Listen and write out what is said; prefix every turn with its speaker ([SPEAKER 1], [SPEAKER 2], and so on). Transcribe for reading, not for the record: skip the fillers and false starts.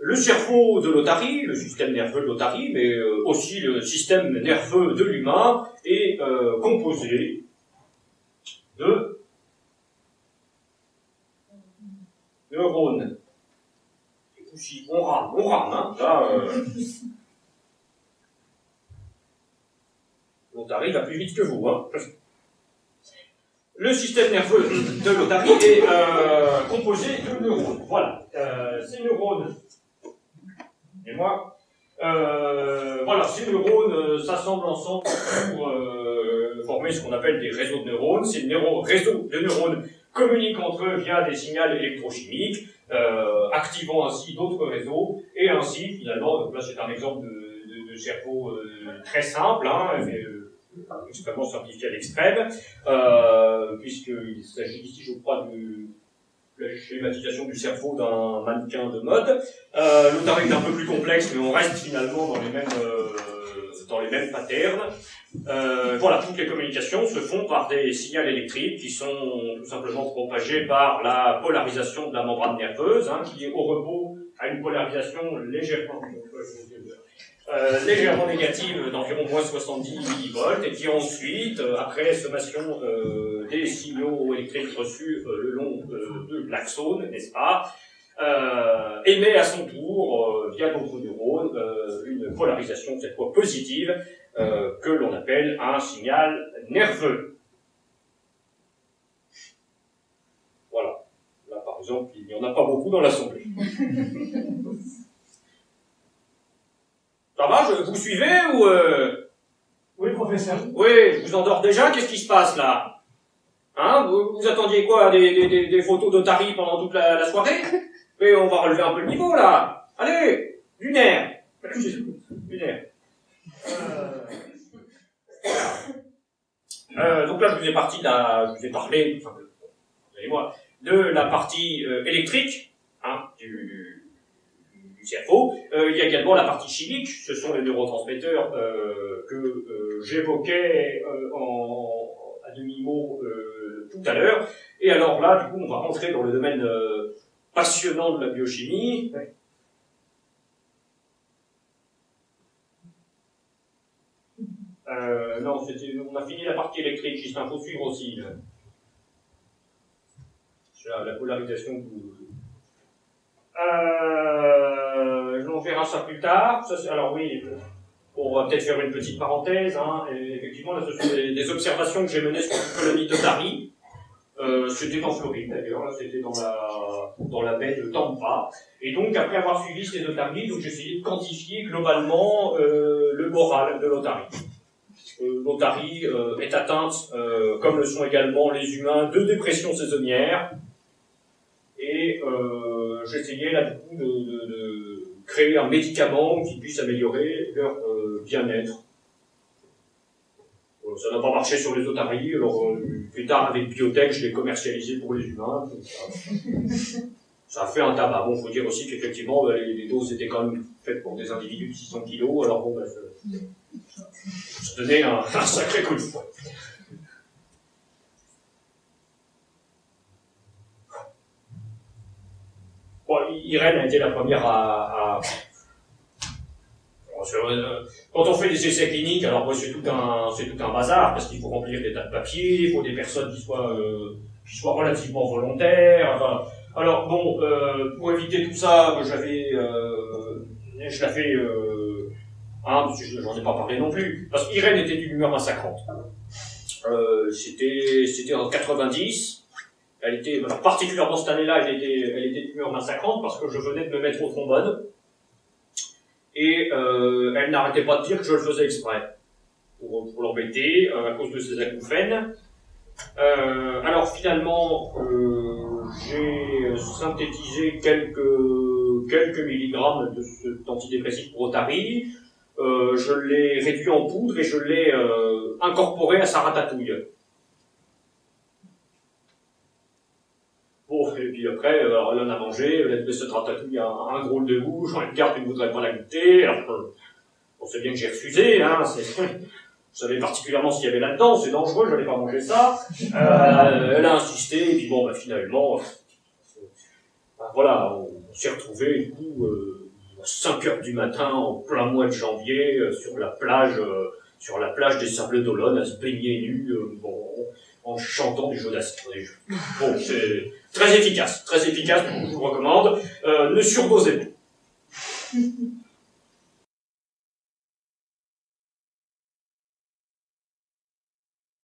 [SPEAKER 1] le cerveau de l'otarie, le système nerveux de l'otarie, mais aussi le système nerveux de l'humain, est composé de neurones. On rame, hein. Là, l'otarie va plus vite que vous, hein. Le système nerveux de l'otarie est composé de neurones. Voilà. Ces neurones, et moi, voilà, ces neurones s'assemblent ensemble pour former ce qu'on appelle des réseaux de neurones. Ces réseaux de neurones communiquent entre eux via des signaux électrochimiques, activant ainsi d'autres réseaux, et ainsi, finalement, donc là c'est un exemple de cerveau très simple, hein, extrêmement simplifié à l'extrême, puisqu'il s'agit ici, je crois, de la schématisation du cerveau d'un mannequin de mode. L'otarie est un peu plus complexe, mais on reste finalement dans les mêmes patterns. Voilà, toutes les communications se font par des signaux électriques qui sont tout simplement propagés par la polarisation de la membrane nerveuse, hein, qui est au repos à une polarisation légèrement négative d'environ moins 70 millivolts, et qui ensuite, après sommation des signaux électriques reçus le long de l'axone, n'est-ce pas, émet à son tour, via d'autres neurones, une polarisation cette fois positive, que l'on appelle un signal nerveux. Voilà. Là, par exemple, il n'y en a pas beaucoup dans l'assemblée. Ça va, vous suivez ou
[SPEAKER 2] Oui, professeur.
[SPEAKER 1] Oui, je vous endors déjà, qu'est-ce qui se passe là? Hein, vous attendiez quoi, des photos d'otarie pendant toute la soirée? Mais on va relever un peu le niveau là. Allez, lunaire. Lunaire. Donc là, je vous ai parlé, enfin, moi, de la partie électrique, hein, du cerveau. Il y a également la partie chimique, ce sont les neurotransmetteurs que j'évoquais à demi-mot tout à l'heure. Et alors là, du coup, on va rentrer dans le domaine passionnant de la biochimie. Non, on a fini la partie électrique, juste il faut suivre aussi. La polarisation. On verra ça plus tard. Alors oui, on va peut-être faire une petite parenthèse. Hein, et effectivement, là, ce sont des observations que j'ai menées sur une colonie d'otaries. C'était en Floride d'ailleurs, là c'était dans la baie de Tampa. Et donc après avoir suivi ces otaries, j'ai essayé de quantifier globalement le moral de l'otarie. L'otarie est atteinte, comme le sont également les humains, de dépression saisonnière. Et j'essayais là du coup de créer un médicament qui puisse améliorer leur bien-être. Ça n'a pas marché sur les otaries, alors plus tard avec Biotech, je l'ai commercialisé pour les humains. Ça a fait un tabac. Bon, faut dire aussi qu'effectivement, les doses étaient quand même faites pour des individus de 600 kg, alors bon, ça donnait un sacré coup de fouet. Bon, Irène a été la première quand on fait des essais cliniques, alors c'est tout un bazar, parce qu'il faut remplir des tas de papiers, il faut des personnes qui soient relativement volontaires, enfin. Alors bon, pour éviter tout ça, je l'ai fait, parce que j'en ai pas parlé non plus, parce qu'Irène était d'une humeur massacrante. C'était en 90, elle était, particulièrement cette année-là, elle était d'humeur massacrante, parce que je venais de me mettre au trombone. Et elle n'arrêtait pas de dire que je le faisais exprès pour l'embêter à cause de ses acouphènes. Alors finalement, j'ai synthétisé quelques milligrammes de cet antidépressif pour otarie. Je l'ai réduit en poudre et je l'ai incorporé à sa ratatouille. Bon, et puis après, elle en a mangé, elle a trouvé cette ratatouille un drôle de goût, j'en ai une carte, elle ne voudrait pas la goûter, alors on sait bien que j'ai refusé, hein, je savais particulièrement ce qu'il y avait là-dedans, c'est dangereux, je n'allais pas manger ça, elle a insisté, et puis bon, finalement, voilà, on s'est retrouvés, du coup, 5 heures du matin, en plein mois de janvier, sur la plage des Sables d'Olonne, à se baigner nu, en chantant du Jonas. Bon, c'est très efficace, je vous recommande. Ne surdosez pas.